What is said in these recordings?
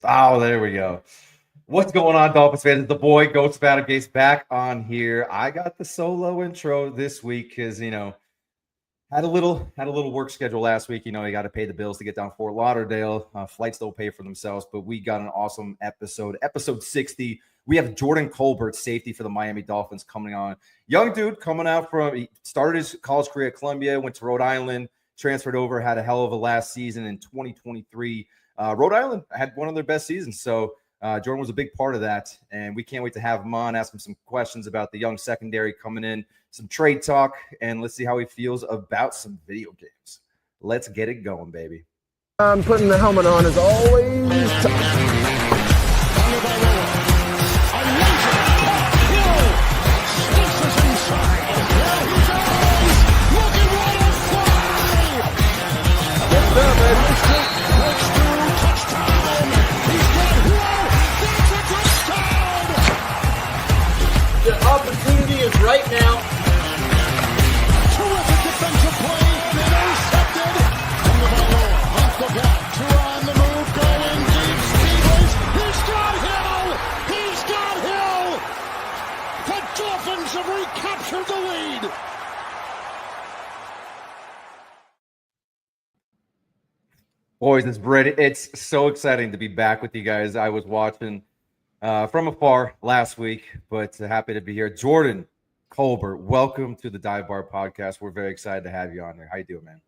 Oh, there we go. What's going on, Dolphins fans? It's the boy Goats Battle Gates back on here. I got the solo intro this week because had a little work schedule last week. You got to pay the bills to get down to Fort Lauderdale. Flights don't pay for themselves, but we got an awesome episode 60. We have Jordan Colbert, safety for the Miami Dolphins, coming on. Young dude coming out he started his college career at Columbia, went to Rhode Island, transferred over, had a hell of a last season in 2023. Rhode Island had one of their best seasons, so Jordan was a big part of that, and we can't wait to have him on, ask him some questions about the young secondary coming in, some trade talk, and let's see how he feels about some video games. Let's get it going, baby. I'm putting the helmet on as always. The opportunity is right now. Terrific defensive play. Intercepted. Off the back. On the move. Going deep. Speedways. He's got Hill. He's got Hill. The Dolphins have recaptured the lead. Boys, it's so exciting to be back with you guys. I was watching from afar last week, but happy to be here. Jordan Colbert, welcome to the Dive Bar Podcast. We're very excited to have you on here. How you doing, man?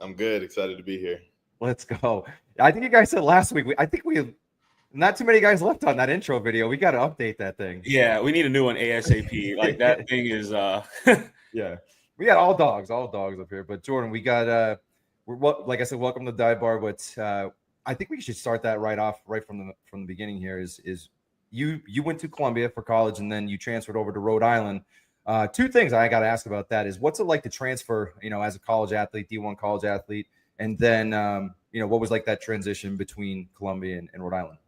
I'm good. Excited to be here. Let's go. I think you guys said last week, I think we have not too many guys left on that intro video. We got to update that thing. Yeah, we need a new one ASAP. Like that thing is Yeah. We got all dogs up here. But Jordan, we got like I said, welcome to Dive Bar. But I think we should start that right from the beginning here is you went to Columbia for college and then you transferred over to Rhode Island. Two things I got to ask about that is what's it like to transfer, as a college athlete, D1 college athlete, and then, what was like that transition between Columbia and Rhode Island?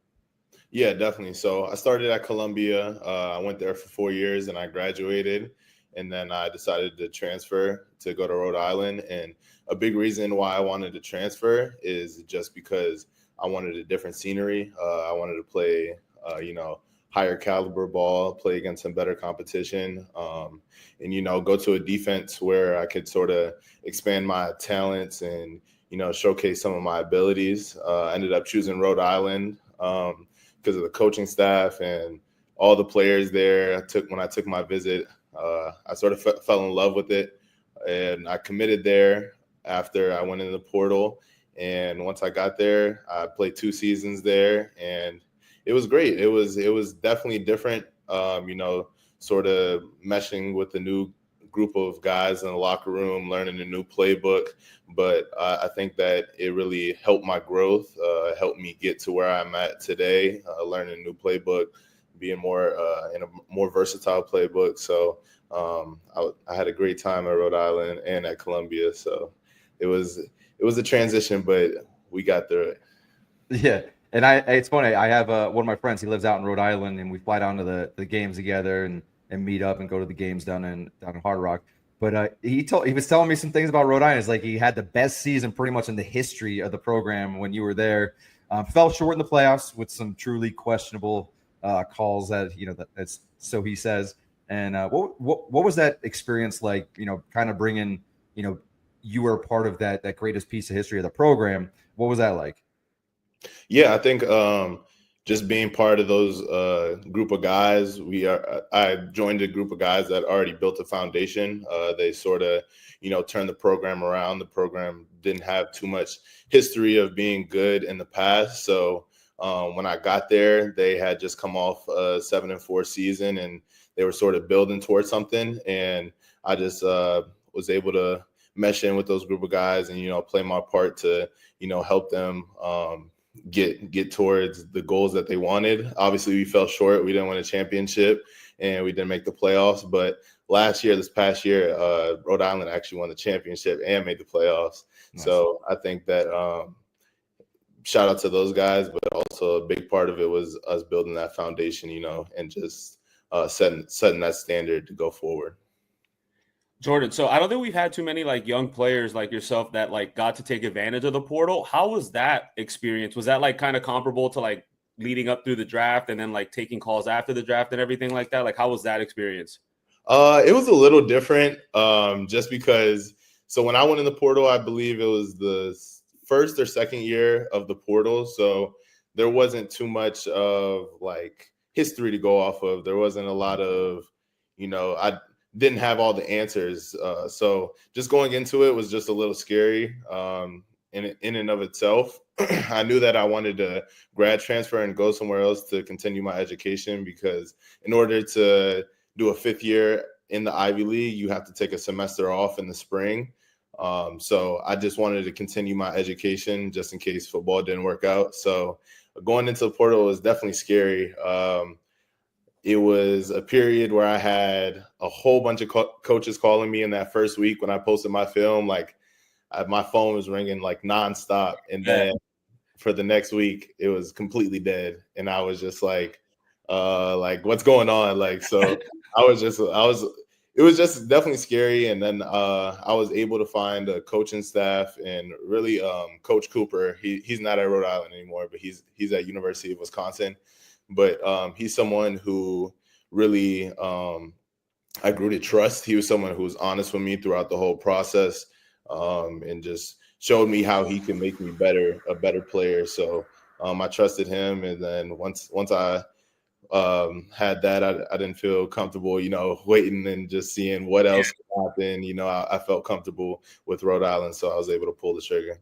Yeah, definitely. So I started at Columbia. I went there for 4 years and I graduated. And then I decided to transfer to go to Rhode Island. And a big reason why I wanted to transfer is just because I wanted a different scenery. I wanted to play higher caliber ball, play against some better competition, and go to a defense where I could sort of expand my talents and, showcase some of my abilities. I ended up choosing Rhode Island because of the coaching staff and all the players there. When I took my visit, I sort of fell in love with it, and I committed there after I went into the portal. And once I got there, I played 2 seasons there, and it was great. It was definitely different, sort of meshing with the new group of guys in the locker room, learning a new playbook. But I think that it really helped my growth, helped me get to where I'm at today, learning a new playbook, being more in a more versatile playbook. So I had a great time at Rhode Island and at Columbia. So it was a transition, but we got through it. Yeah. And it's funny. I have one of my friends. He lives out in Rhode Island, and we fly down to the games together and meet up and go to the games down in Hard Rock. But he was telling me some things about Rhode Island. It's like he had the best season pretty much in the history of the program when you were there. Fell short in the playoffs with some truly questionable calls that's so he says. And what was that experience like? Kind of bringing you were a part of that greatest piece of history of the program. What was that like? Yeah, I think just being part of those group of guys, I joined a group of guys that already built a foundation. They sort of, turned the program around. The program didn't have too much history of being good in the past. So when I got there, they had just come off a 7-4 season, and they were sort of building towards something. And I just was able to mesh in with those group of guys and, play my part to, help them get towards the goals that they wanted. Obviously, we fell short. We didn't win a championship, and we didn't make the playoffs. But this past year, Rhode Island actually won the championship and made the playoffs. Nice. So I think that shout out to those guys, but also a big part of it was us building that foundation, and just setting that standard to go forward. Jordan, so I don't think we've had too many like young players like yourself that like got to take advantage of the portal. How was that experience? Was that like kind of comparable to like leading up through the draft and then like taking calls after the draft and everything like that? Like, how was that experience? It was a little different, just because. So when I went in the portal, I believe it was the first or second year of the portal. So there wasn't too much of like history to go off of. There wasn't a lot of, I didn't have all the answers. So just going into it was just a little scary in and of itself. I knew that I wanted to grad transfer and go somewhere else to continue my education, because in order to do a fifth year in the Ivy League, you have to take a semester off in the spring. So I just wanted to continue my education just in case football didn't work out. So going into the portal was definitely scary. It was a period where I had a whole bunch of coaches calling me in that first week when I posted my film. Like my phone was ringing like nonstop. And then for the next week, it was completely dead. And I was just like what's going on? Like, so it was just definitely scary. And then I was able to find a coaching staff, and really Coach Cooper. He's not at Rhode Island anymore, but he's at University of Wisconsin. But he's someone who really I grew to trust. He was someone who was honest with me throughout the whole process, and just showed me how he can make me a better player. So I trusted him. And then once I had that, I didn't feel comfortable, waiting and just seeing what else could happen. I felt comfortable with Rhode Island, so I was able to pull the trigger.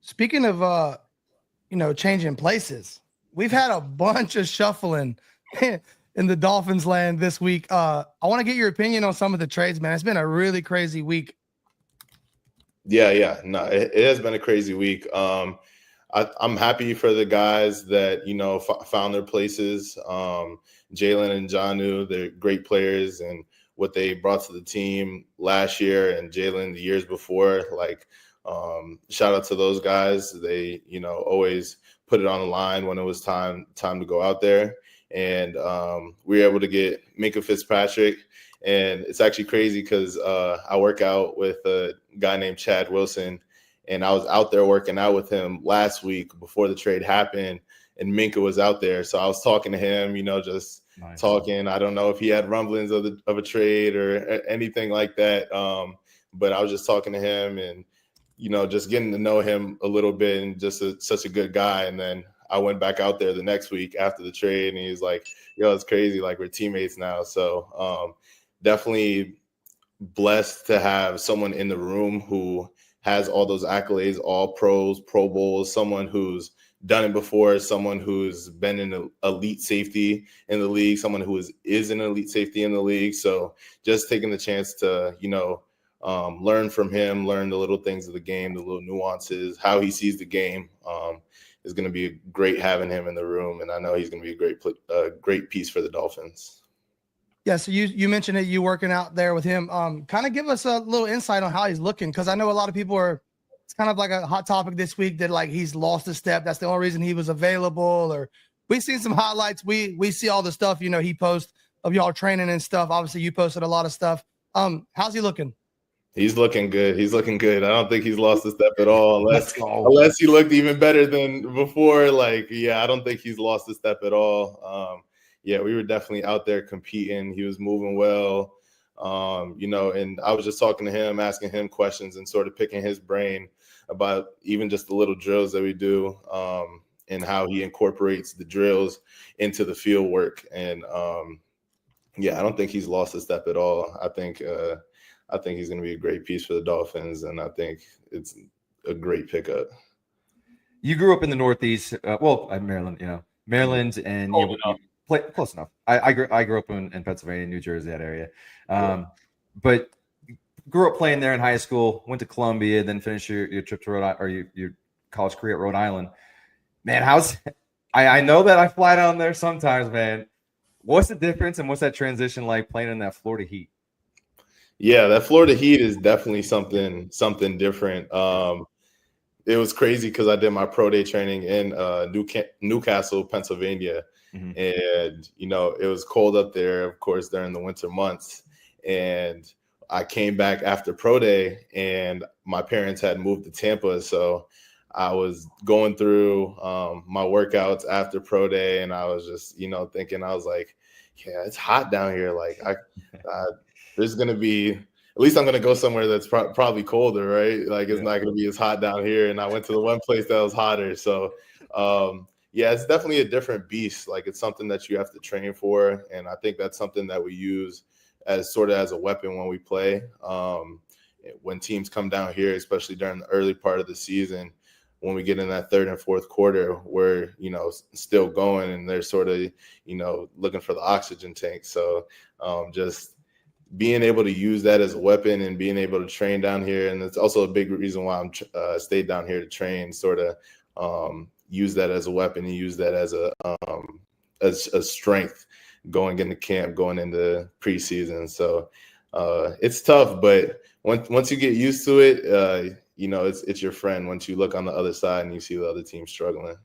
Speaking of, changing places, we've had a bunch of shuffling in the Dolphins land this week. I want to get your opinion on some of the trades, man. It's been a really crazy week. Yeah. No, it has been a crazy week. I'm happy for the guys that, found their places. Jalen and Jonnu, they're great players, and what they brought to the team last year, and Jalen the years before, shout out to those guys. They, always put it on the line when it was time to go out there. And we were able to get Minka Fitzpatrick. And it's actually crazy because I work out with a guy named Chad Wilson, and I was out there working out with him last week before the trade happened, and Minka was out there. So I was talking to him, just nice. Talking. I don't know if he had rumblings of a trade or anything like that. But I was just talking to him and, just getting to know him a little bit, and just such a good guy. And then I went back out there the next week after the trade, and he was like, yo, it's crazy. Like, we're teammates now. So definitely blessed to have someone in the room who has all those accolades, all pros, Pro Bowls, someone who's done it before, someone who's been an elite safety in the league, someone who is an elite safety in the league. So just taking the chance to, learn from him, learn the little things of the game, the little nuances, how he sees the game, is going to be great having him in the room. And I know he's going to be a great piece for the Dolphins. Yeah, so you mentioned that you working out there with him. Kind of give us a little insight on how he's looking, because I know a lot of people it's kind of like a hot topic this week that like he's lost a step. That's the only reason he was available. Or we've seen some highlights. We see all the stuff, he posts of y'all training and stuff. Obviously, you posted a lot of stuff. How's he looking? He's looking good. I don't think he's lost a step at all, unless he looked even better than before. I don't think he's lost a step at all. We were definitely out there competing. He was moving well, and I was just talking to him, asking him questions, and sort of picking his brain about even just the little drills that we do, and how he incorporates the drills into the field work. And I don't think he's lost a step at all. I think he's going to be a great piece for the Dolphins, and I think it's a great pickup. You grew up in the Northeast, Maryland, Maryland, and you close enough. I grew up in Pennsylvania, New Jersey, that area. But grew up playing there in high school, went to Columbia, then finished your trip to Rhode Island, or your college career at Rhode Island. Man, I know that I fly down there sometimes, man. What's the difference, and what's that transition like playing in that Florida heat? Yeah, that Florida heat is definitely something different. It was crazy because I did my pro day training in Newcastle, Pennsylvania. Mm-hmm. And, it was cold up there, of course, during the winter months. And I came back after pro day, and my parents had moved to Tampa. So I was going through my workouts after pro day, and I was just, thinking, I was like, yeah, it's hot down here. Like there's going to be, at least I'm going to go somewhere that's probably colder, right? Like it's not going to be as hot down here. And I went to the one place that was hotter. So yeah, it's definitely a different beast. Like it's something that you have to train for. And I think that's something that we use as sort of as a weapon when we play. When teams come down here, especially during the early part of the season, when we get in that third and fourth quarter, we're, still going and they're sort of, looking for the oxygen tank. So just being able to use that as a weapon and being able to train down here. And it's also a big reason why I'm stayed down here to train, sort of use that as a weapon and use that as a strength going into camp, going into preseason. So it's tough, but once you get used to it, it's your friend once you look on the other side and you see the other team struggling.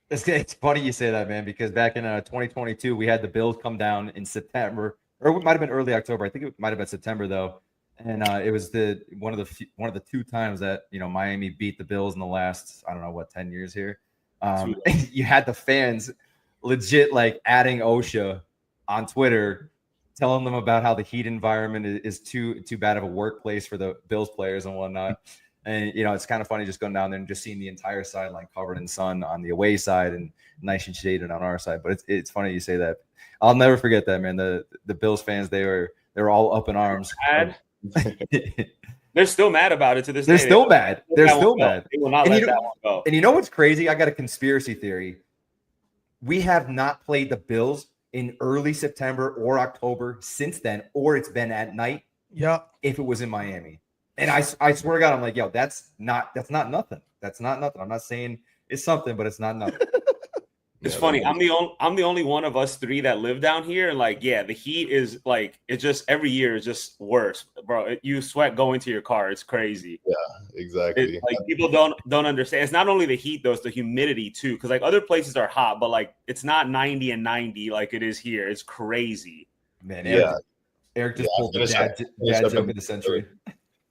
It's funny you say that, man, because back in 2022, we had the Bills come down in September, or it might have been early October. I think it might have been September though, and it was one of the two times that Miami beat the Bills in the last 10 years here. You had the fans legit like adding OSHA on Twitter, telling them about how the heat environment is too bad of a workplace for the Bills players and whatnot. And, it's kind of funny just going down there and just seeing the entire sideline covered in sun on the away side and nice and shaded on our side. But it's funny you say that. I'll never forget that, man. The Bills fans, they were all up in arms. They're still mad about it to this day. They're still mad. They're still mad. They will not let that one go. And you know what's crazy? I got a conspiracy theory. We have not played the Bills in early September or October since then, or it's been at night. Yep. If it was in Miami. And I swear to God, I'm like, yo, that's not nothing. That's not nothing. I'm not saying it's something, but it's not nothing. It's funny. I'm the only one of us three that live down here, and like, yeah, the heat is like, it's just every year is just worse, bro. You sweat going to your car. It's crazy. Yeah, exactly. Like people don't understand. It's not only the heat though; it's the humidity too. Because like other places are hot, but like it's not 90 and 90 like it is here. It's crazy. Man, Eric just pulled the dad joke of the century.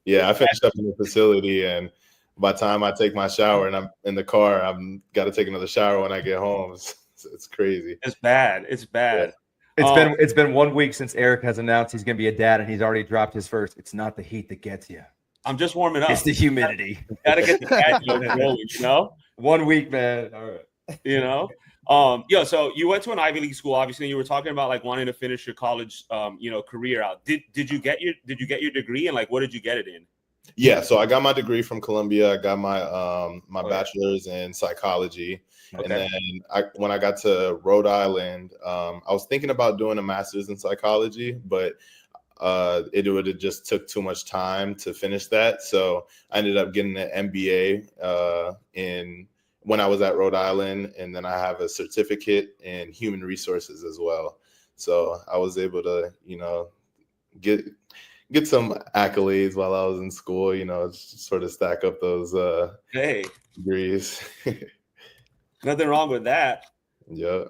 Yeah, I finished up in the facility, and by the time I take my shower and I'm in the car, I'm got to take another shower when I get home. It's crazy. It's bad. It's bad. Yeah. It's been 1 week since Eric has announced he's going to be a dad, and he's already dropped his first. It's not the heat that gets you. I'm just warming up. It's the humidity. Gotta get the dad joke going, 1 week, man. All right. So you went to an Ivy League school, obviously, and you were talking about like wanting to finish your college, career out. Did you get your degree, and like what did you get it in? Yeah, so I got my degree from Columbia. I got my bachelor's in psychology, and then when I got to Rhode Island, I was thinking about doing a master's in psychology, but it would have just took too much time to finish that. So I ended up getting an MBA when I was at Rhode Island, and then I have a certificate in human resources as well. So I was able to, get some accolades while I was in school, sort of stack up those degrees. Nothing wrong with that. Yeah.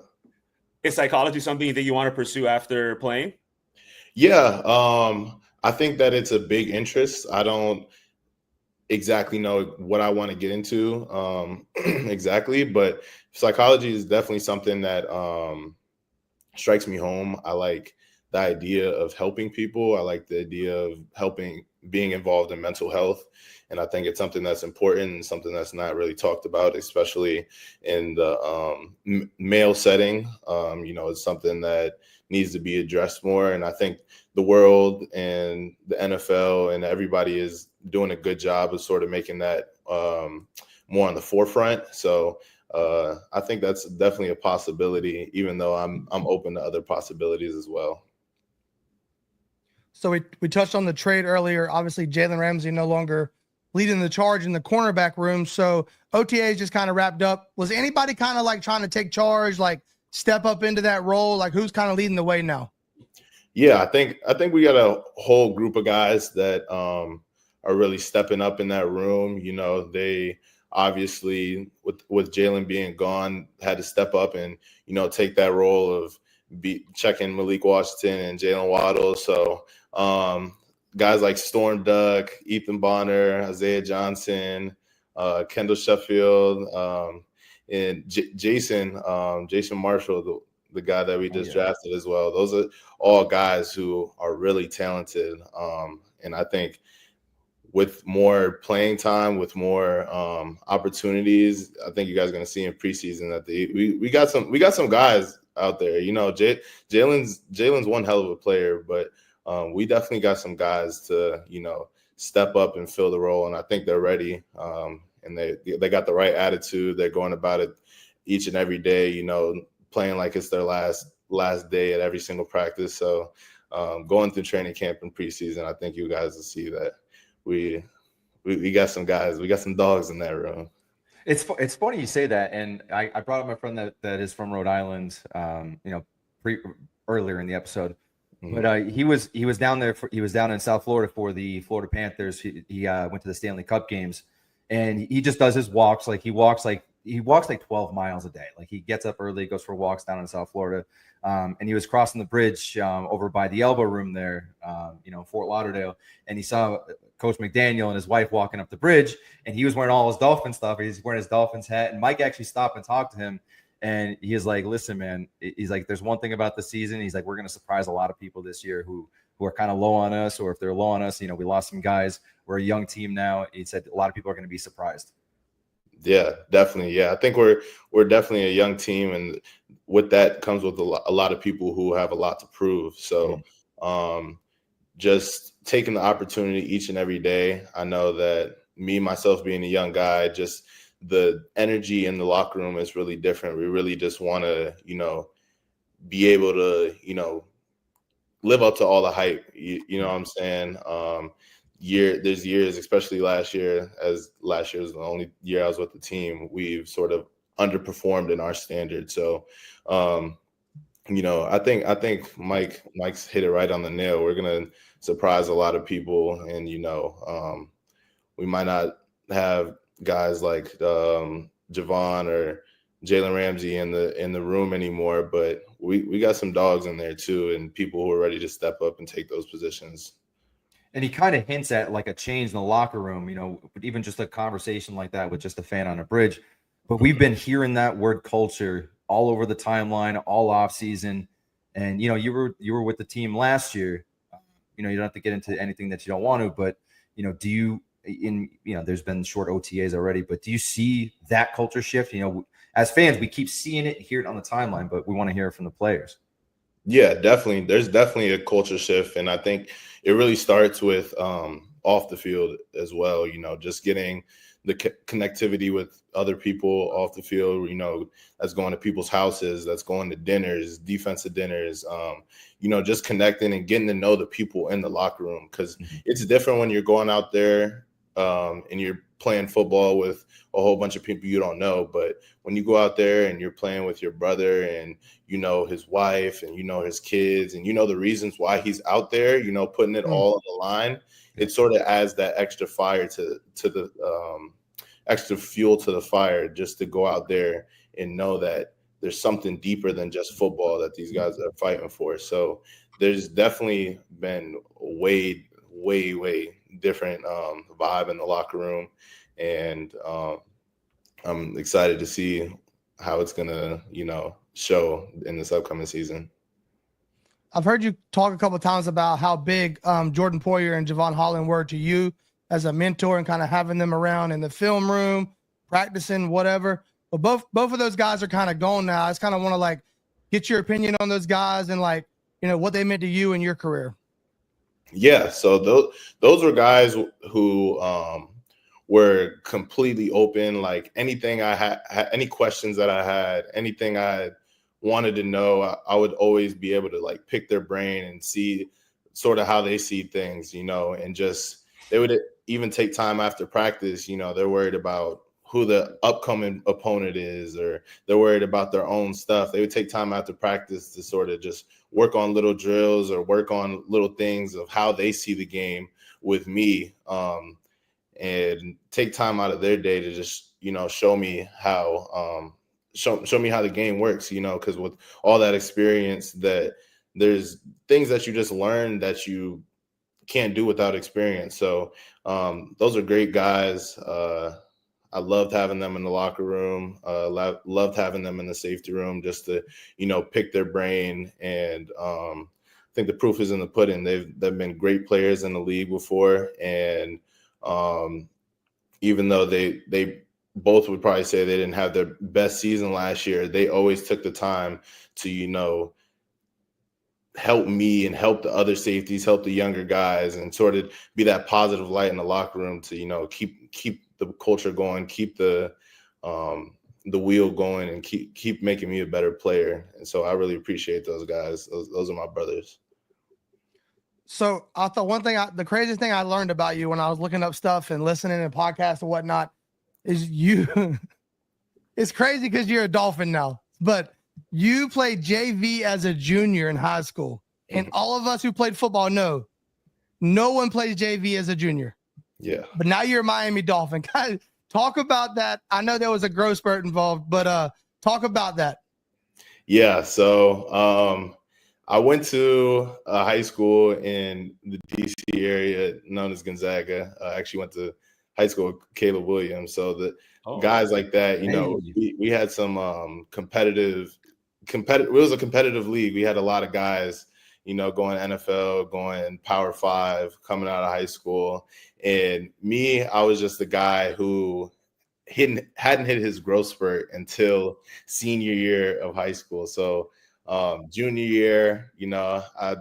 Is psychology something you think you want to pursue after playing? Yeah. I think that it's a big interest. I don't exactly know what I want to get into exactly, but psychology is definitely something that strikes me home. I like the idea of helping people. I like the idea of being involved in mental health. And I think it's something that's important and something that's not really talked about, especially in the male setting. It's something that needs to be addressed more. And I think the world and the NFL and everybody is doing a good job of sort of making that more on the forefront. So I think that's definitely a possibility, even though I'm open to other possibilities as well. So we touched on the trade earlier. Obviously, Jalen Ramsey no longer leading the charge in the cornerback room. So OTAs just kind of wrapped up. Was anybody kind of like trying to take charge, like step up into that role? Like who's kind of leading the way now? Yeah, I think we got a whole group of guys that are really stepping up in that room. They obviously with Jalen being gone had to step up and take that role of checking Malik Washington and Jalen Waddle. So guys like Storm Duck, Ethan Bonner, Isaiah Johnson, Kendall Sheffield, and Jason Marshall, the guy that we just drafted as well. Those are all guys who are really talented. And I think with more playing time, with more opportunities, I think you guys are going to see in preseason that we got some guys out there. You know, Jalen's one hell of a player, but we definitely got some guys to, you know, step up and fill the role, and I think they're ready. And they got the right attitude. They're going about it each and every day, you know, playing like it's their last day at every single practice. So going through training camp and preseason, I think you guys will see that we got some guys, we got some dogs in that room. It's funny you say that, and I brought up my friend that is from Rhode Island, you know, earlier in the episode. But he was down there. He was down in South Florida for the Florida Panthers. He went to the Stanley Cup games, and he just does his walks. Like he walks like 12 miles a day. Like he gets up early, goes for walks down in South Florida, and he was crossing the bridge over by the Elbow Room there, you know, Fort Lauderdale, and he saw Coach McDaniel and his wife walking up the bridge, and he was wearing all his Dolphin stuff. He's wearing his Dolphins hat, and Mike actually stopped and talked to him. And he is like, listen, man, he's like, there's one thing about the season. He's like, we're going to surprise a lot of people this year who are kind of low on us, or if they're low on us, you know, we lost some guys. We're a young team now. He said a lot of people are going to be surprised. Yeah, definitely. Yeah, I think we're definitely a young team, and with that comes with a lot of people who have a lot to prove. So just taking the opportunity each and every day. I know that me, myself being a young guy, just the energy in the locker room is really different. We really just want to, you know, be able to, you know, live up to all the hype. You know what I'm saying? There's years, especially last year, as last year was the only year I was with the team, we've sort of underperformed in our standards. So, you know, I think Mike's hit it right on the nail. We're going to surprise a lot of people, and, you know, we might not have guys like Javon or Jalen Ramsey in the room anymore, but we got some dogs in there too, and people who are ready to step up and take those positions. And he kind of hints at like a change in the locker room, you know, even just a conversation like that with just a fan on a bridge. But we've been hearing that word culture all over the timeline, all off season. And, you know, you were with the team last year. You know, you don't have to get into anything that you don't want to, but, you know, there's been short OTAs already, but do you see that culture shift? You know, as fans, we keep seeing it, hear it on the timeline, but we want to hear it from the players. Yeah, definitely. There's definitely a culture shift, and I think it really starts with off the field as well. You know, just getting the connectivity with other people off the field. You know, that's going to people's houses, that's going to dinners, defensive dinners. You know, just connecting and getting to know the people in the locker room, because it's different when you're going out there and you're playing football with a whole bunch of people you don't know. But when you go out there and you're playing with your brother, and you know his wife, and you know his kids, and you know the reasons why he's out there, you know, putting it all on the line, it sort of adds that extra fire to the extra fuel to the fire, just to go out there and know that there's something deeper than just football that these guys are fighting for. So there's definitely been way different vibe in the locker room, and I'm excited to see how it's gonna, you know, show in this upcoming season. I've heard you talk a couple of times about how big Jordan Poyer and Javon Holland were to you as a mentor, and kind of having them around in the film room, practicing, whatever. But both of those guys are kind of gone now. I just kind of want to like get your opinion on those guys and, like, you know, what they meant to you in your career. Yeah, so those were guys who were completely open. Like anything I had, any questions that I had, anything I wanted to know, I would always be able to like pick their brain and see sort of how they see things, you know, and just they would even take time after practice. You know, they're worried about who the upcoming opponent is, or they're worried about their own stuff. They would take time after practice to sort of just work on little drills or work on little things of how they see the game with me, and take time out of their day to just, you know, show me how show me how the game works, you know, because with all that experience, that there's things that you just learn that you can't do without experience. So those are great guys. I loved having them in the locker room. Loved having them in the safety room just to, pick their brain. And I think the proof is in the pudding. They've been great players in the league before. And even though they both would probably say they didn't have their best season last year, they always took the time to, help me and help the other safeties, help the younger guys, and sort of be that positive light in the locker room to, keep the culture going, keep the wheel going, and keep making me a better player. And so I really appreciate those guys. Those are my brothers. So I thought the craziest thing I learned about you when I was looking up stuff and listening to podcasts and whatnot is you. It's crazy because you're a Dolphin now, but you played JV as a junior in high school. And all of us who played football know no one plays JV as a junior. Yeah. But now you're a Miami Dolphin. Guys, talk about that. I know there was a growth spurt involved, but talk about that. Yeah. So I went to a high school in the DC area known as Gonzaga. I actually went to high school with Caleb Williams. So the guys like that, we had some competitive. It was a competitive league. We had a lot of guys, going NFL, going Power 5, coming out of high school. And me, I was just the guy who hadn't hit his growth spurt until senior year of high school. So junior year, I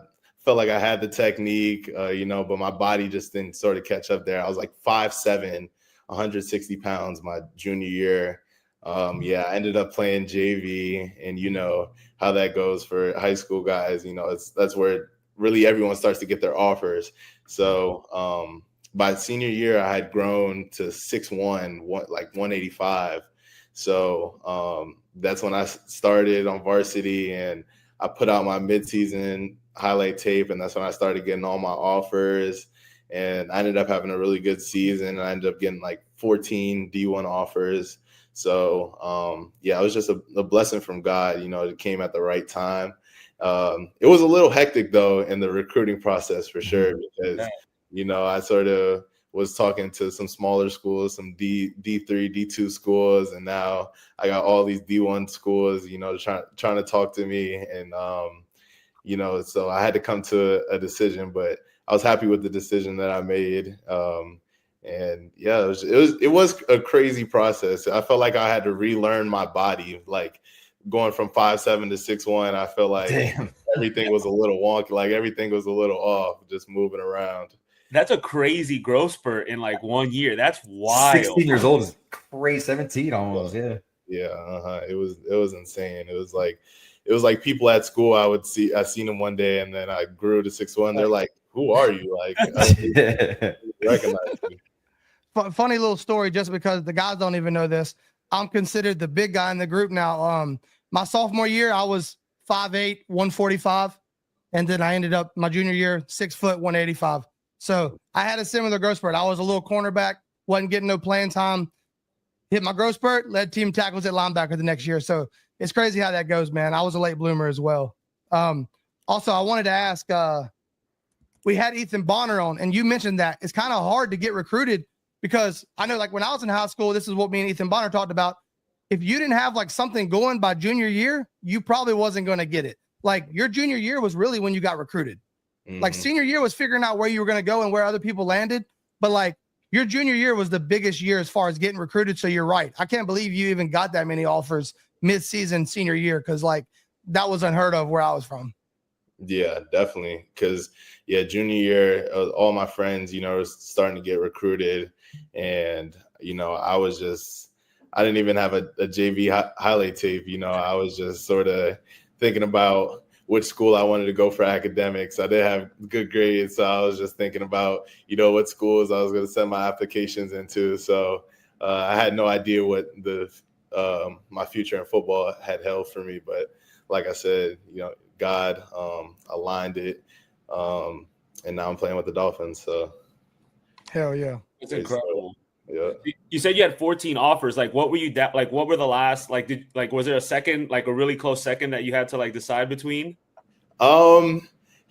felt like I had the technique, but my body just didn't sort of catch up there. I was like 5'7", 160 pounds my junior year. I ended up playing JV, and how that goes for high school guys. That's where really everyone starts to get their offers. So by senior year, I had grown to 6'1", like 185. So that's when I started on varsity, and I put out my midseason highlight tape, and that's when I started getting all my offers. And I ended up having a really good season, and I ended up getting like 14 D1 offers. So, it was just a blessing from God, it came at the right time. It was a little hectic, though, in the recruiting process for sure, because, I sort of was talking to some smaller schools, some D3, D2 schools, and now I got all these D1 schools, trying to talk to me. And, so I had to come to a decision, but I was happy with the decision that I made. It was a crazy process. I felt like I had to relearn my body, like going from 5'7" to 6'1". I felt like everything was a little wonky, like everything was a little off, just moving around. That's a crazy growth spurt in like 1 year. That's wild. 16 years old is crazy. 17 almost. Yeah. Yeah. It was insane. It was like people at school I seen them one day, and then I grew to 6'1". They're like, "Who are you?" Like, I recognize me. Funny little story, just because the guys don't even know this. I'm considered the big guy in the group now. My sophomore year, I was 5'8", 145. And then I ended up my junior year, 6 foot, 185. So I had a similar growth spurt. I was a little cornerback, wasn't getting no playing time. Hit my growth spurt, led team tackles at linebacker the next year. So it's crazy how that goes, man. I was a late bloomer as well. Also, I wanted to ask, we had Ethan Bonner on, and you mentioned that it's kind of hard to get recruited, because I know, like, when I was in high school, this is what me and Ethan Bonner talked about. If you didn't have like something going by junior year, you probably wasn't going to get it. Like, your junior year was really when you got recruited. Like, senior year was figuring out where you were going to go and where other people landed. But like, your junior year was the biggest year as far as getting recruited. So you're right. I can't believe you even got that many offers mid-season senior year, because like that was unheard of where I was from. Yeah, definitely. Because junior year, all my friends, were starting to get recruited, and I didn't even have a JV highlight tape. I was just sort of thinking about which school I wanted to go for academics. I did have good grades, so I was just thinking about, what schools I was going to send my applications into. So I had no idea what my future in football had held for me. But like I said, God aligned it, and now I'm playing with the Dolphins. So hell yeah, it's incredible. Yeah. You said you had 14 offers. Like, what were you what were the last, was there a second, like a really close second that you had to like decide between?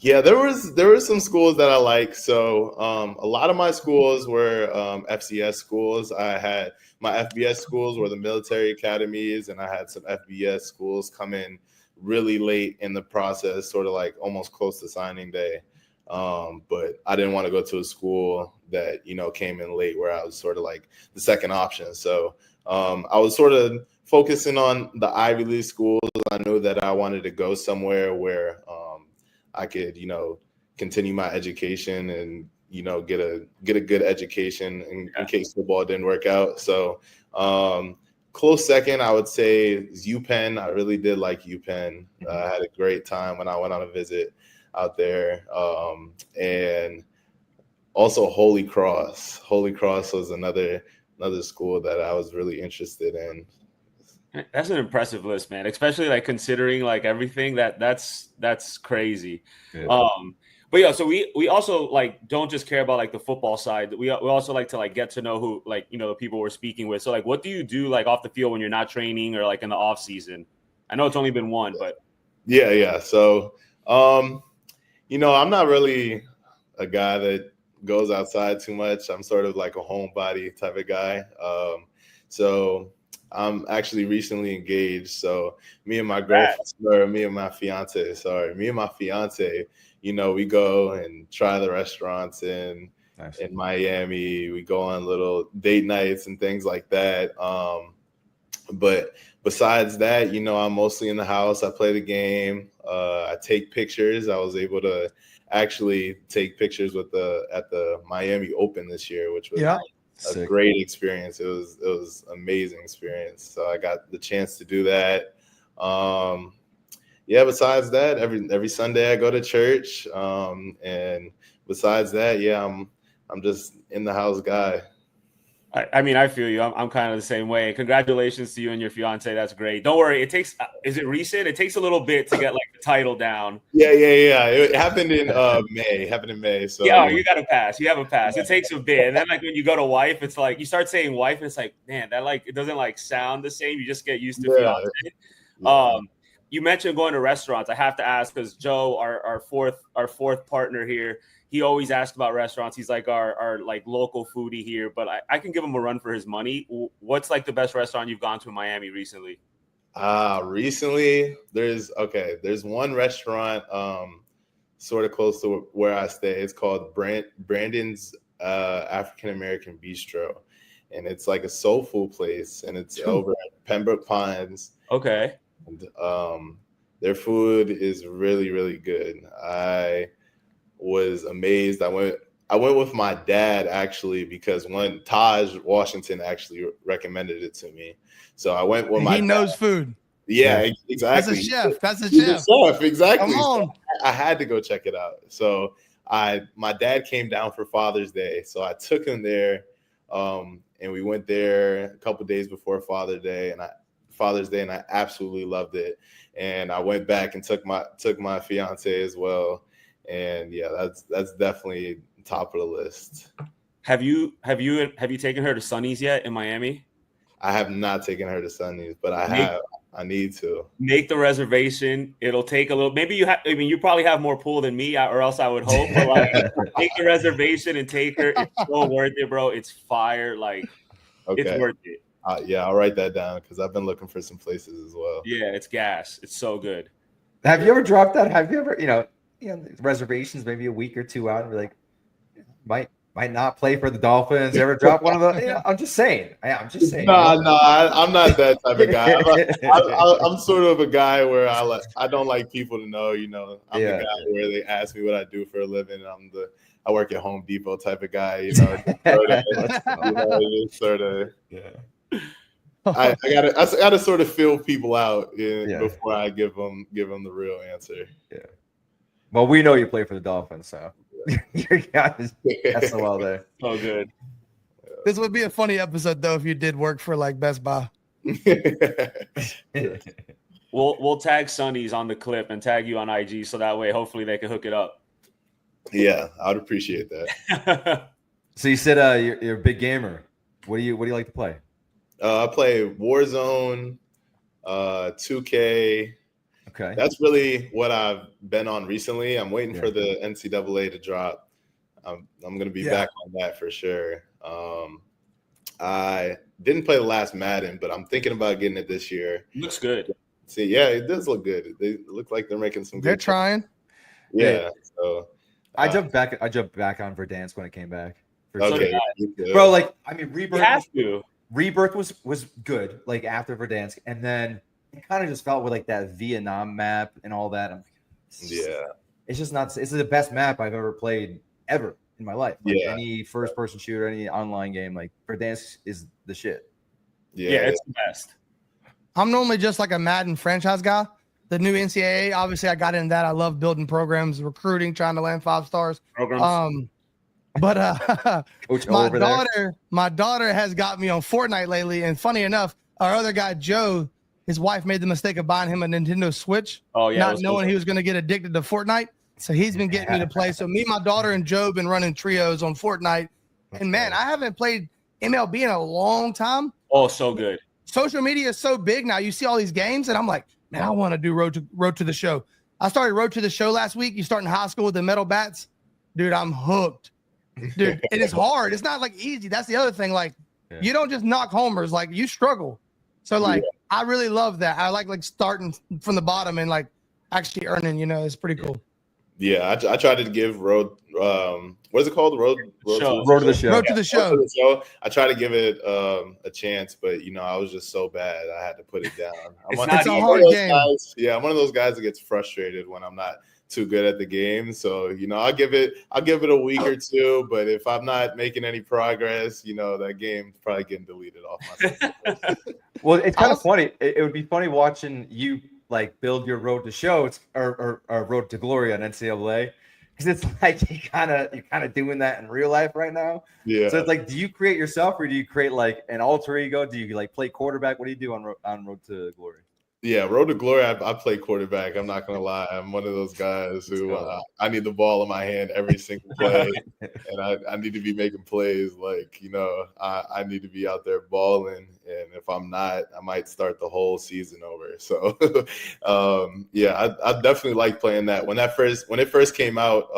Yeah, there were some schools that I like. So a lot of my schools were FCS schools. I had my FBS schools were the military academies, and I had some FBS schools come in really late in the process, sort of like almost close to signing day. But I didn't want to go to a school that, came in late where I was sort of like the second option. So I was sort of focusing on the Ivy League schools. I knew that I wanted to go somewhere where I could, continue my education and, get a good education in case football didn't work out. So close second, I would say, is UPenn. I really did like UPenn. I had a great time when I went on a visit out there. And also Holy Cross. Holy Cross was another school that I was really interested in. That's an impressive list, man. Especially like considering like everything that's crazy. Yeah. But yeah, so we also like don't just care about like the football side. We also like to like get to know who like the people we're speaking with. So like, what do you do like off the field when you're not training or like in the off season? I know it's only been one, but yeah. So I'm not really a guy that goes outside too much. I'm sort of like a homebody type of guy. So I'm actually recently engaged. So me and my fiance, we go and try the restaurants in Miami. We go on little date nights and things like that. But besides that, I'm mostly in the house. I play the game. I take pictures. I was able to actually take pictures at the Miami Open this year, which was a great experience. It was amazing experience. So I got the chance to do that. Besides that, every Sunday I go to church. And besides that, I'm just in the house guy. I mean, I feel you. I'm kind of the same way. Congratulations to you and your fiance. That's great. Don't worry. It takes. Is it recent? It takes a little bit to get like the title down. Yeah. It happened in May. So you got to pass. You have a pass. It takes a bit, and then like when you go to wife, it's like you start saying wife, and it's like, man, that like it doesn't like sound the same. You just get used to fiance. Yeah. You mentioned going to restaurants. I have to ask because Joe, our fourth partner here, he always asks about restaurants. He's like our like local foodie here, but I can give him a run for his money. What's like the best restaurant you've gone to in Miami recently? Recently there's one restaurant sort of close to where I stay. It's called Brandon's African American Bistro, and it's like a soul food place, and it's over at Pembroke Pines. Okay. And their food is really, really good. I was amazed. I went with my dad actually because when Taj Washington actually recommended it to me. So I went with my dad. He knows food. Yeah, exactly. He's a chef. He's a chef, exactly. Come on. So I had to go check it out. So my dad came down for Father's Day. So I took him there. And we went there a couple days before Father's Day, and I absolutely loved it. And I went back and took my fiance as well. And yeah, that's definitely top of the list. Have you taken her to Sonny's yet in Miami? I have not taken her to Sonny's, but I need to. Make the reservation. It'll take a little. Maybe you probably have more pull than me, or else I would hope. But like, take the reservation and take her. It's so worth it, bro. It's fire. Like, It's worth it. I'll write that down because I've been looking for some places as well. Yeah, it's gas. It's so good. Have you ever dropped that? Have you ever, reservations maybe a week or two out and be like, might not play for the Dolphins? You ever drop one of those? I'm just saying. I'm just saying. No, I'm not that type of guy. I'm sort of a guy where I don't like people to know. I'm the guy where they ask me what I do for a living. I work at Home Depot type of guy. I gotta sort of fill people out before I give them the real answer. Yeah. Well, we know you play for the Dolphins, so your guys SOL there. Oh, good. This would be a funny episode though if you did work for like Best Buy. We'll tag Sonny's on the clip and tag you on IG so that way hopefully they can hook it up. Yeah, I'd appreciate that. So you said you're a big gamer. What do you like to play? I play Warzone, 2K, Okay. That's really what I've been on recently. I'm waiting for the NCAA to drop. I'm going to be back on that for sure. I didn't play the last Madden, but I'm thinking about getting it this year. Looks good. See, yeah, it does look good. They look like they're making some. They're trying. Yeah. So I jumped back on Verdansk when it came back. Okay, bro. Like, I mean, Rebirth was good. Like after Verdansk, and then it kind of just felt with like that Vietnam map and all that. I'm like, it's just not. It's the best map I've ever played ever in my life. Like any first person shooter, any online game, like Verdansk is the shit. Yeah, it's the best. I'm normally just like a Madden franchise guy. The new NCAA, obviously, I got into that. I love building programs, recruiting, trying to land 5 stars. Programs. But my daughter has got me on Fortnite lately. And funny enough, our other guy, Joe, his wife made the mistake of buying him a Nintendo Switch. Oh, yeah. Not knowing he was going to get addicted to Fortnite. So he's been getting me to play. So me, my daughter, and Joe been running trios on Fortnite. And man, I haven't played MLB in a long time. Oh, so good. Social media is so big now. You see all these games, and I'm like, man, I want to do Road to the Show. I started Road to the Show last week. You start in high school with the metal bats. Dude, I'm hooked. Dude, it is hard. It's not like easy. That's the other thing. Like, you don't just knock homers. Like, you struggle. So, like, I really love that. I like starting from the bottom and, like, actually earning, it's pretty cool. Yeah, I tried to give Road, what is it called? Road to the Show. Road to the Show. I tried to give it a chance, but I was just so bad. I had to put it down. It's a hard game. I'm one of those guys that gets frustrated when I'm not too good at the game. So, I'll give it a week or two, but if I'm not making any progress, that game's probably getting deleted off my system. Well, it's kind of funny. It would be funny watching you like build your Road to Show or Road to Glory on NCAA, because it's like you're kind of doing that in real life right now. Yeah. So it's like, do you create yourself or do you create like an alter ego? Do you like play quarterback? What do you do on Road to Glory? Yeah, Road to Glory, I play quarterback. I'm not going to lie. I'm one of those guys who I need the ball in my hand every single play, and I need to be making plays. Like, I need to be out there balling, and if I'm not, I might start the whole season over. So, I definitely like playing that. When it first came out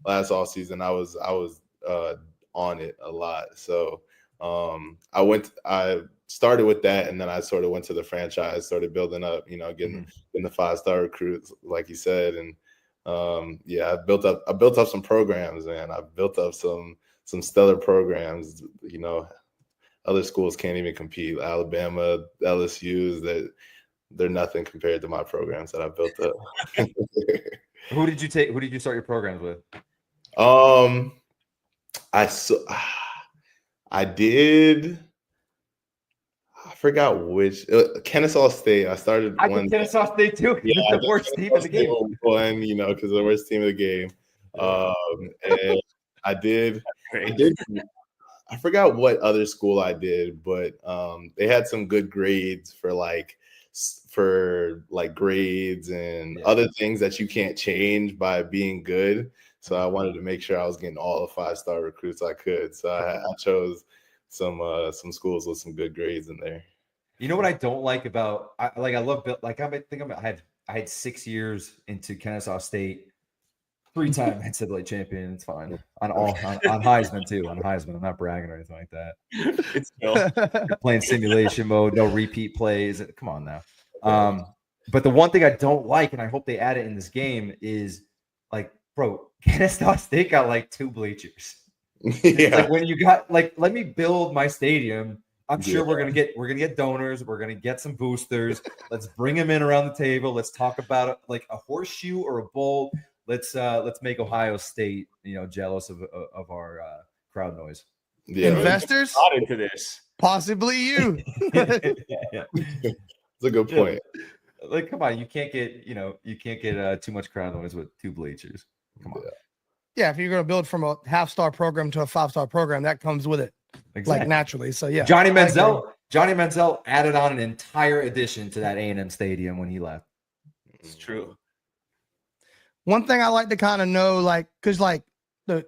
last off season, I was on it a lot. So I started with that, and then I sort of went to the franchise, started building up, getting the 5-star recruits, like you said, and I built up some programs, man. I built up some stellar programs. Other schools can't even compete. Alabama, LSU's, they're nothing compared to my programs that I built up. Who did you start your programs with? I did. I forgot which. Kennesaw State. I started. I did Kennesaw State too. Yeah, the worst team of the game. One, because the worst team of the game. And I did. I forgot what other school I did, but they had some good grades for grades and other things that you can't change by being good. So I wanted to make sure I was getting all the 5-star recruits I could. So I chose some schools with some good grades in there. You know what I don't like about I had 6 years into Kennesaw State, 3-time NCAA champion. It's fine on Heisman too. On Heisman, I'm not bragging or anything like that. It's still You're playing simulation mode, no repeat plays. Come on now. But the one thing I don't like, and I hope they add it in this game, is like, bro, Kennesaw State got like 2 bleachers. It's like when you got like, let me build my stadium. I'm sure we're gonna get donors. We're gonna get some boosters. Let's bring them in around the table. Let's talk about it like a horseshoe or a bowl. Let's make Ohio State, jealous of our crowd noise. Yeah, investors not into this. Possibly you. Yeah. It's a good point. Like, come on, you can't get too much crowd noise with 2 bleachers. Come on. Yeah, if you're going to build from a 0.5-star program to a 5-star program, that comes with it, like naturally. So yeah, Johnny Manziel added on an entire addition to that A&M stadium when he left. It's true. One thing I like to kind of know, because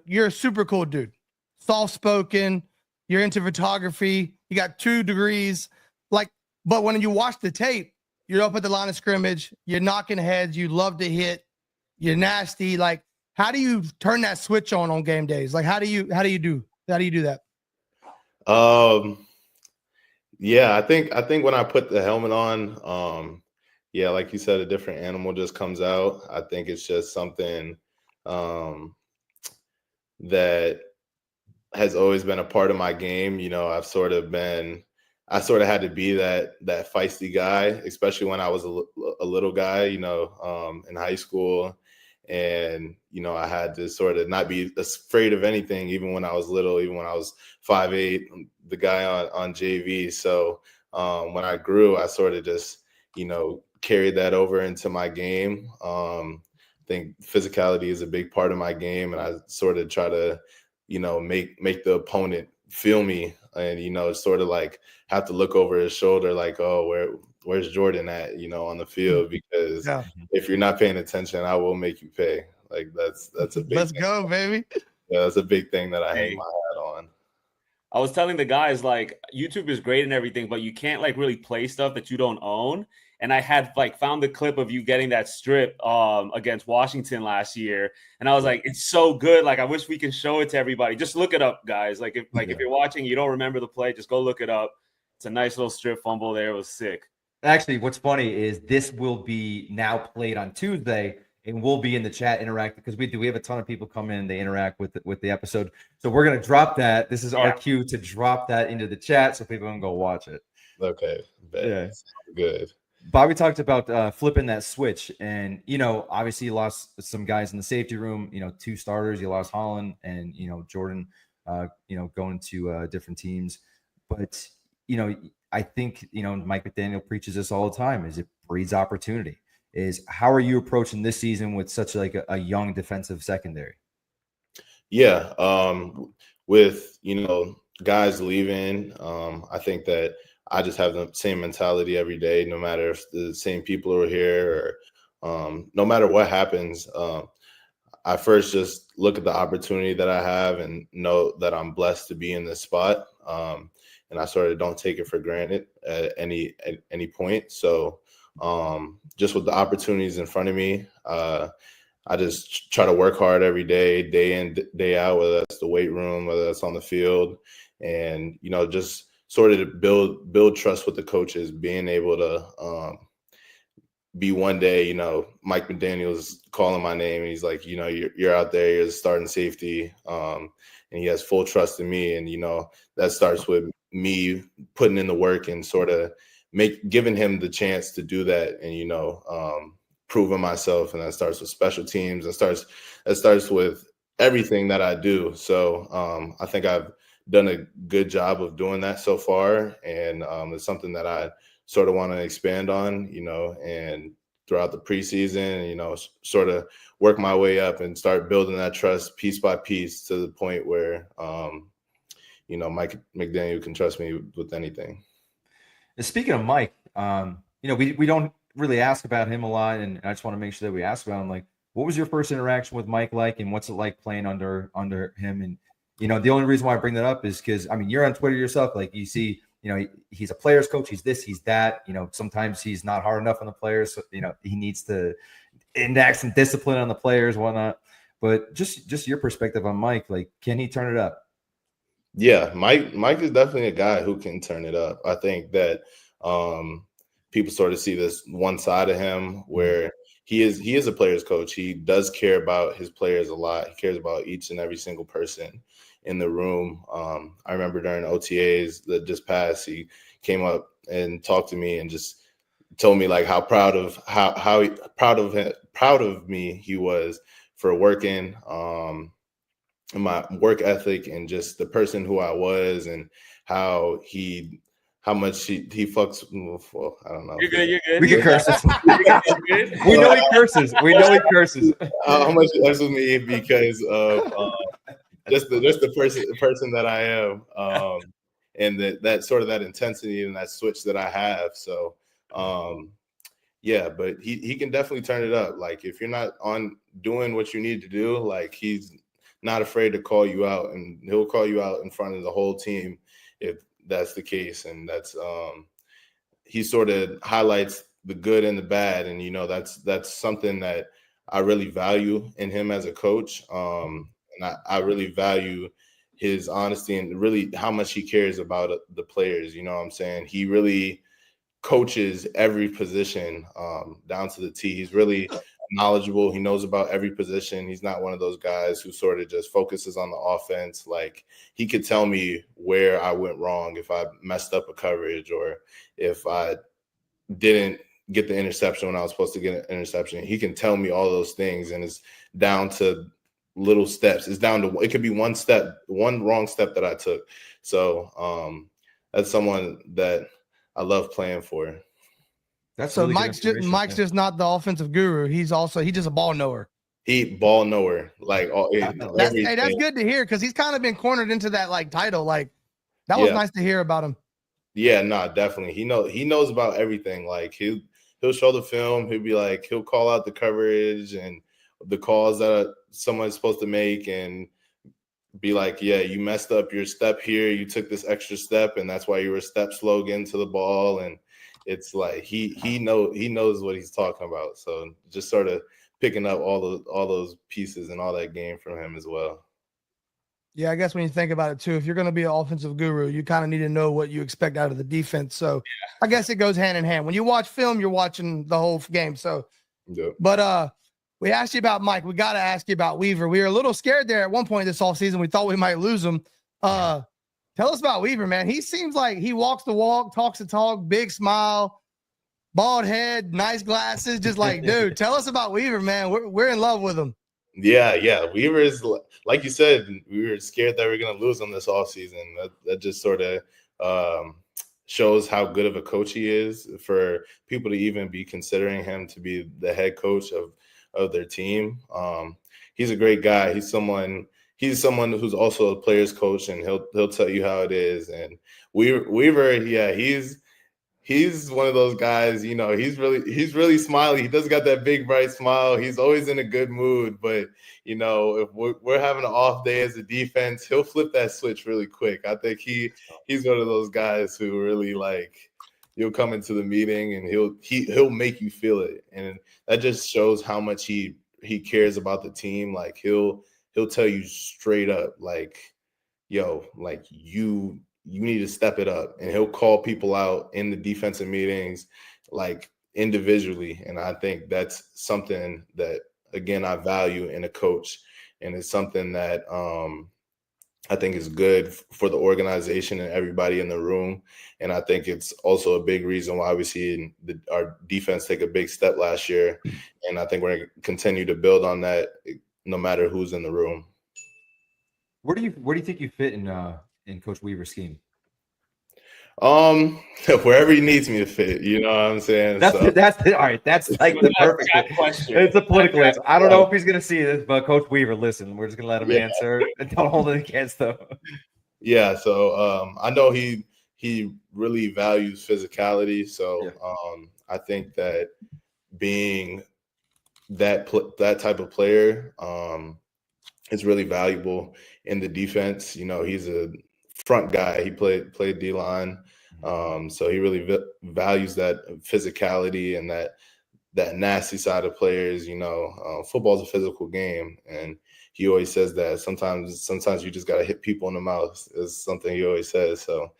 you're a super cool dude, soft-spoken, you're into photography, you got 2 degrees, but when you watch the tape, You're up at the line of scrimmage. You're knocking heads. You love to hit. You're nasty. Like, how do you turn that switch on game days? Like, how do you do that? Yeah, I think when I put the helmet on, yeah, like you said, a different animal just comes out. I think it's just something that has always been a part of my game. You know, I sort of had to be that feisty guy, especially when I was a little guy, you know, in high school. And, you know, I had to sort of not be afraid of anything, even when I was little, even when I was 5'8", the guy on JV. So when I grew, I sort of just, you know, carried that over into my game. I think physicality is a big part of my game, and I sort of try to, you know, make the opponent feel me, and, you know, sort of like have to look over his shoulder like, oh, where's Jordan at, you know, on the field, because if you're not paying attention, I will make you pay. Like that's a big Let's thing. go, baby. Yeah, that's a big thing that I hang my hat on. I was telling the guys, like, YouTube is great and everything, but you can't like really play stuff that you don't own. And I had like found the clip of you getting that strip against Washington last year, and I was like, it's so good. Like, I wish we can show it to everybody. Just look it up, guys. Like, if you're watching, you don't remember the play, just go look it up. It's a nice little strip fumble there. It was sick. Actually, what's funny is this will be now played on Tuesday, and we'll be in the chat interacting, because we have a ton of people come in and they interact with the episode. So we're gonna drop that. This is our cue to drop that into the chat so people can go watch it. Okay, yeah, good. Bobby talked about flipping that switch, and, you know, obviously you lost some guys in the safety room. You know, 2 starters. You lost Holland and, you know, Jordan. You know, going to different teams, but, you know, I think, you know, Mike McDaniel preaches this all the time, is it breeds opportunity. Is how are you approaching this season with such like a young defensive secondary? Yeah. With, you know, guys leaving, I think that I just have the same mentality every day, no matter if the same people are here or no matter what happens. I first just look at the opportunity that I have and know that I'm blessed to be in this spot. And I sort of don't take it for granted at any point. So just with the opportunities in front of me, I just try to work hard every day in, day out, whether that's the weight room, whether that's on the field, and, you know, just sort of build trust with the coaches, being able to be one day, you know, Mike McDaniel's calling my name and he's like, you know, you're out there, you're the starting safety, and he has full trust in me. And, you know, that starts with me putting in the work and sort of giving him the chance to do that, and, you know, proving myself. And that starts with special teams. That starts with everything that I do. So I think I've done a good job of doing that so far, and it's something that I sort of want to expand on, you know, and throughout the preseason, you know, sort of work my way up and start building that trust piece by piece to the point where, you know, Mike McDaniel can trust me with anything. And speaking of Mike, you know, we don't really ask about him a lot, and I just want to make sure that we ask about him. Like, what was your first interaction with Mike like, and what's it like playing under him? And, you know, the only reason why I bring that up is because, I mean, you're on Twitter yourself. Like, you see, you know, he's a player's coach. He's this, he's that. You know, sometimes he's not hard enough on the players. So, you know, he needs to enact some discipline on the players, whatnot. But just your perspective on Mike, like, can he turn it up? Yeah, Mike is definitely a guy who can turn it up. I think that people sort of see this one side of him where he is a player's coach. He does care about his players a lot. He cares about each and every single person in the room. I remember during OTAs that just passed, he came up and talked to me and just told me like how proud of me he was for working, my work ethic, and just the person who I was, and how much he fucks. Well, I don't know. You're good. We can curse. We know he curses. How much he fucks with me because of just the person that I am, and that sort of that intensity and that switch that I have. So yeah, but he can definitely turn it up. Like, if you're not on doing what you need to do, like, he's not afraid to call you out, and he'll call you out in front of the whole team if that's the case. And that's he sort of highlights the good and the bad. And, that's something that I really value in him as a coach. And I really value his honesty and really how much he cares about the players. You know what I'm saying? He really coaches every position down to the T. He's really knowledgeable. He knows about every position. He's not one of those guys who sort of just focuses on the offense. Like, he could tell me where I went wrong if I messed up a coverage or if I didn't get the interception when I was supposed to get an interception. He can tell me all those things, and it's down to little steps. It's down to, it could be one wrong step that I took. So that's someone that I love playing for. That's so really Mike's just not the offensive guru. He's just a ball knower. He ball knower. Like, that's good to hear, because he's kind of been cornered into that like title. Like, that was nice to hear about him. Yeah, no, definitely. He knows about everything. Like, he'll show the film. He'll be like, he'll call out the coverage and the calls that someone's supposed to make, and be like, yeah, you messed up your step here. You took this extra step, and that's why you were step slow getting to the ball. And it's like he knows what he's talking about. So just sort of picking up all those pieces and all that game from him as well. Yeah, I guess when you think about it too, if you're going to be an offensive guru, you kind of need to know what you expect out of the defense. So I guess it goes hand in hand. When you watch film, you're watching the whole game. So, but we asked you about Mike. We got to ask you about Weaver. We were a little scared there at one point this offseason. We thought we might lose him. Tell us about Weaver, man. He seems like he walks the walk, talks the talk, big smile, bald head, nice glasses. Just like, dude, tell us about Weaver, man. We're in love with him. Yeah. Weaver is, like you said, we were scared that we were going to lose him this offseason. That just sort of shows how good of a coach he is for people to even be considering him to be the head coach of their team. He's a great guy. He's someone who's also a player's coach, and he'll tell you how it is. And Weaver, yeah, he's one of those guys, he's really smiley. He does got that big bright smile. He's always in a good mood, but if we're having an off day as a defense, he'll flip that switch really quick. I think he's one of those guys who really, like, you'll come into the meeting and he'll make you feel it. And that just shows how much he cares about the team. Like, he'll tell you straight up, like, yo, like, you need to step it up. And he'll call people out in the defensive meetings, like, individually. And I think that's something that, again, I value in a coach. And it's something that I think is good for the organization and everybody in the room. And I think it's also a big reason why we see our defense take a big step last year. And I think we're going to continue to build on that no matter who's in the room. Where do you think you fit in Coach Weaver's scheme? Wherever he needs me to fit, you know what I'm saying? That's all right. That's like the perfect question. It's a political answer. I don't know if he's gonna see this, but Coach Weaver, listen, we're just gonna let him answer and don't hold it against him. Yeah, so I know he really values physicality. So I think that being that type of player is really valuable in the defense. He's a front guy. He played D-line. So he really values that physicality and that nasty side of players. Football's a physical game, and he always says that sometimes you just got to hit people in the mouth is something he always says. So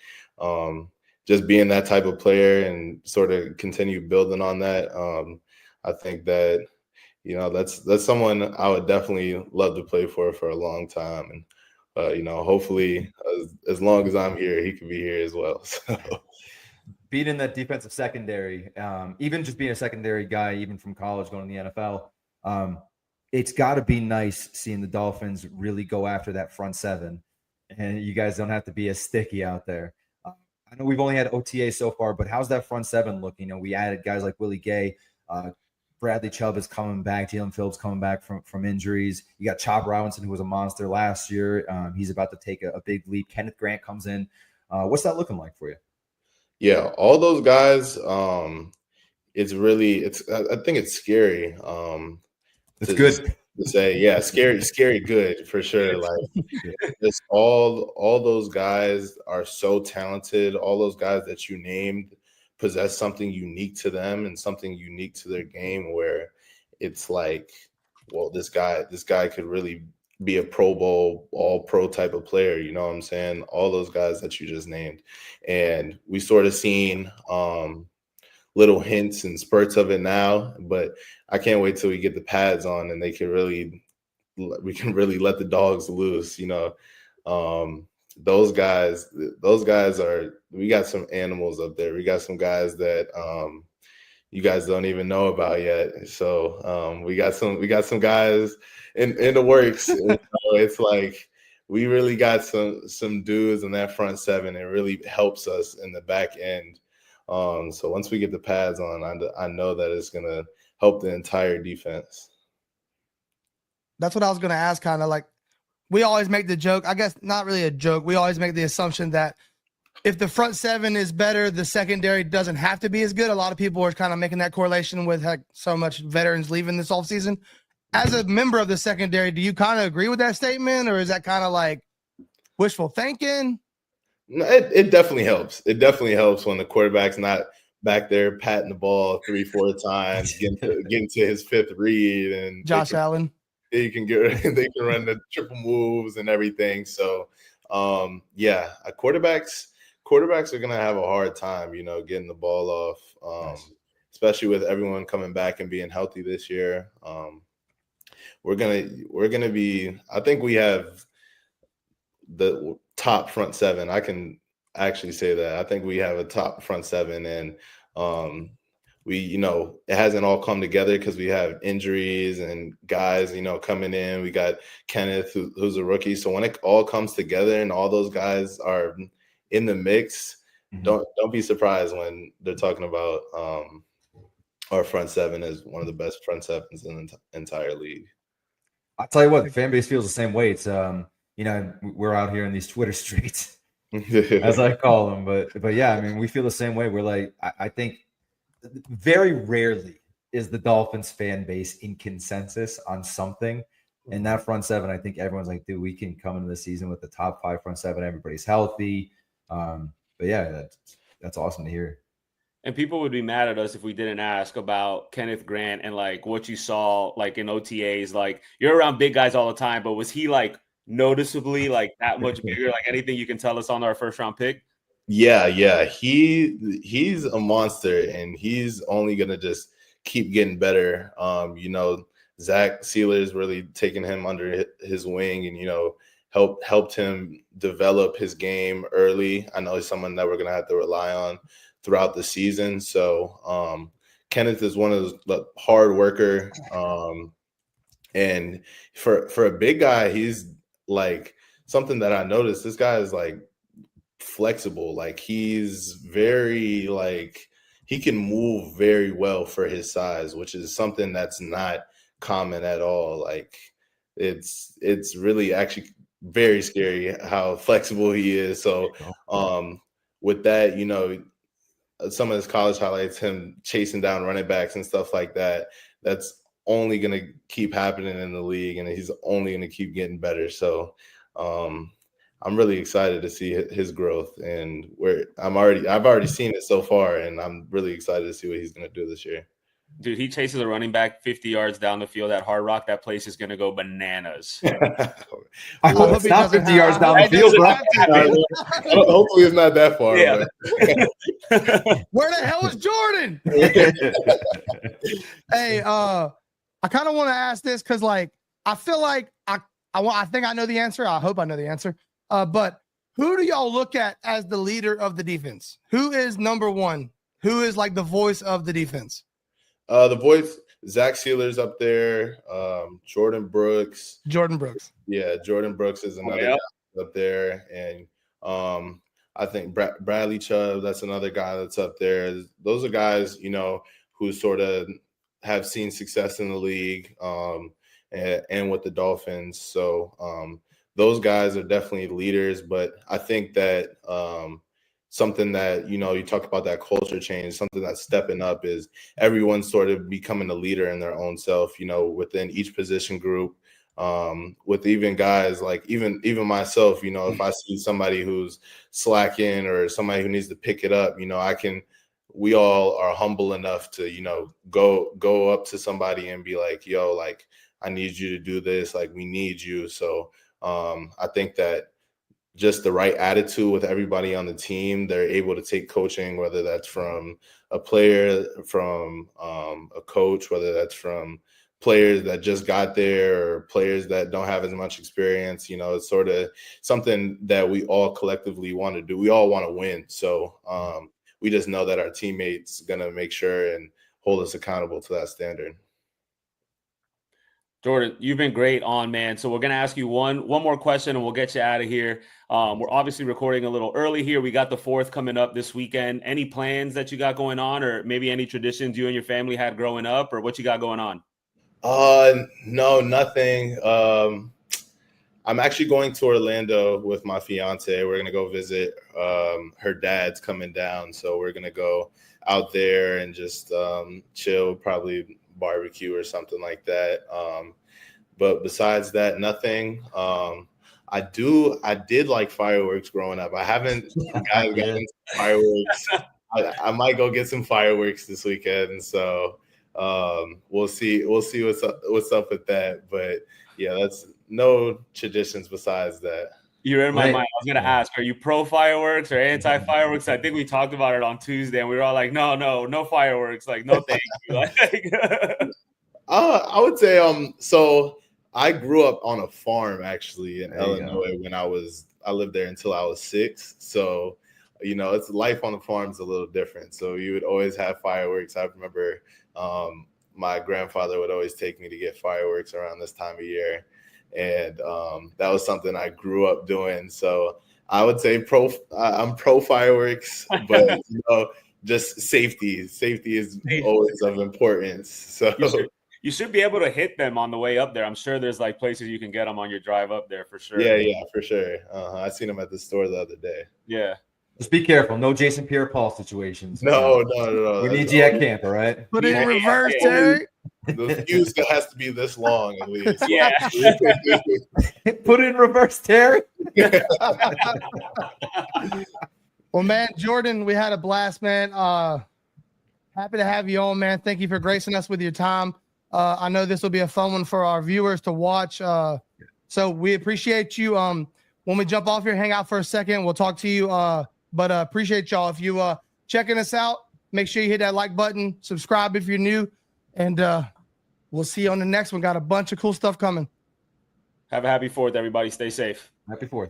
just being that type of player and sort of continue building on that, I think that, that's someone I would definitely love to play for a long time. And hopefully as long as I'm here, he can be here as well. So. Being in that defensive secondary, even just being a secondary guy, even from college going to the NFL, it's got to be nice seeing the Dolphins really go after that front seven, and you guys don't have to be as sticky out there. I know we've only had OTA so far, but how's that front seven look? We added guys like Willie Gay. Bradley Chubb is coming back. Jalen Phillips coming back from injuries. You got Chop Robinson, who was a monster last year. He's about to take a big leap. Kenneth Grant comes in. What's that looking like for you? Yeah, all those guys. I think it's scary. It's good to say. Yeah, scary, good for sure. Like, just all those guys are so talented. All those guys that you named possess something unique to them and something unique to their game where it's like, well, this guy could really be a Pro Bowl, all pro type of player. You know what I'm saying? All those guys that you just named. And we sort of seen little hints and spurts of it now, but I can't wait till we get the pads on and we can really let the dogs loose. You know, those guys we got some animals up there. We got some guys that you guys don't even know about yet. So we got some guys in the works. And so it's like we really got some dudes in that front seven. It really helps us in the back end. So once we get the pads on, I know that it's gonna help the entire defense. That's what I was gonna ask. Kind of like, we always make the joke. I guess not really a joke. We always make the assumption that if the front seven is better, the secondary doesn't have to be as good. A lot of people are kind of making that correlation with so much veterans leaving this offseason. As a member of the secondary, do you kind of agree with that statement, or is that kind of like wishful thinking? No, it definitely helps. It definitely helps when the quarterback's not back there patting the ball 3-4 times, getting to his fifth read, and Josh Allen. They can run the triple moves and everything. So quarterbacks are gonna have a hard time, you know, getting the ball off, especially with everyone coming back and being healthy this year. We're gonna be. I think we have the top front seven. I can actually say that. I think we have a top front seven, and we, you know, it hasn't all come together because we have injuries and guys, you know, coming in. We got Kenneth, who's a rookie. So when it all comes together and all those guys are in the mix, don't be surprised when they're talking about our front seven as one of the best front sevens in the entire league. I'll tell you what, the fan base feels the same way. It's you know, we're out here in these Twitter streets, as I call them, but yeah, I mean, we feel the same way. We're like, I think very rarely is the Dolphins fan base in consensus on something. And that front seven, I think everyone's like, dude, we can come into the season with the top 5 front seven. Everybody's healthy. But yeah, that's awesome to hear. And people would be mad at us if we didn't ask about Kenneth Grant and like what you saw like in OTAs. Like, you're around big guys all the time, but was he like noticeably like that much bigger? Like, anything you can tell us on our first round pick? Yeah. He's a monster, and he's only gonna just keep getting better. You know, Zach Sealer's really taken him under his wing, and you know, helped him develop his game early. I know he's someone that we're gonna have to rely on throughout the season. So Kenneth is one of the hard worker, and for a big guy, he's like something that I noticed. This guy is like flexible. Like, he's very like, he can move very well for his size, which is something that's not common at all. Like, it's really actually very scary how flexible he is. So with that, you know, some of his college highlights, him chasing down running backs and stuff like that, that's only going to keep happening in the league, and he's only going to keep getting better. So I'm really excited to see his growth, and I've already seen it so far, and I'm really excited to see what he's going to do this year. Dude, he chases a running back 50 yards down the field at Hard Rock. That place is going to go bananas. I hope it's not 50 yards down the field, bro. Hopefully it's not that far. Yeah. Where the hell is Jordan? Hey, I kind of want to ask this because, like, I feel like I think I know the answer. I hope I know the answer. But who do y'all look at as the leader of the defense? Who is number one? Who is like the voice of the defense? The voice, Zach Sealer's up there. Jordan Brooks. Yeah, Jordan Brooks is another guy up there. And I think Bradley Chubb, that's another guy that's up there. Those are guys, you know, who sort of have seen success in the league and with the Dolphins. So those guys are definitely leaders. But I think that something that, you know, you talk about that culture change, something that's stepping up is everyone sort of becoming a leader in their own self, you know, within each position group, with even guys like even myself, you know, if I see somebody who's slacking or somebody who needs to pick it up, you know, I can we all are humble enough to, you know, go up to somebody and be like, yo, like, I need you to do this. Like, we need you. So I think that just the right attitude with everybody on the team, they're able to take coaching, whether that's from a player, from a coach, whether that's from players that just got there or players that don't have as much experience. You know, it's sort of something that we all collectively want to do. We all want to win. So we just know that our teammates going to make sure and hold us accountable to that standard. Jordan, you've been great on, man. So we're going to ask you one more question and we'll get you out of here. We're obviously recording a little early here. We got the 4th coming up this weekend. Any plans that you got going on, or maybe any traditions you and your family had growing up, or what you got going on? No, nothing. I'm actually going to Orlando with my fiance. We're going to go visit. Her dad's coming down. So we're going to go out there and just chill, probably barbecue or something like that. But besides that, nothing. I did like fireworks growing up. I haven't gotten into fireworks. I might go get some fireworks this weekend. So we'll see what's up with that. But yeah, that's no traditions besides that. You're in my mind. I was going to ask, are you pro fireworks or anti fireworks? I think we talked about it on Tuesday and we were all like, no fireworks. Like, no, thank you. I would say, so I grew up on a farm actually in Illinois when I lived there until I was 6. So, you know, it's life on the farm is a little different. So you would always have fireworks. I remember my grandfather would always take me to get fireworks around this time of year. And that was something I grew up doing. So I would say I'm pro fireworks, but you know, just safety. Safety is always of importance. So you should be able to hit them on the way up there. I'm sure there's like places you can get them on your drive up there for sure. Yeah, for sure. I seen them at the store the other day. Yeah. Just be careful. No Jason Pierre-Paul situations. No. We need you at camp, all right? Put it in reverse, Terry. The fuse has to be this long at least. Yeah. Put it in reverse, Terry. Well, man, Jordan, we had a blast, man. Happy to have you on, man. Thank you for gracing us with your time. I know this will be a fun one for our viewers to watch. So we appreciate you. When we jump off here, hang out for a second. We'll talk to you. But appreciate y'all. If you checking us out, make sure you hit that like button, subscribe if you're new, and we'll see you on the next one. Got a bunch of cool stuff coming. Have a happy 4th, everybody. Stay safe. Happy 4th.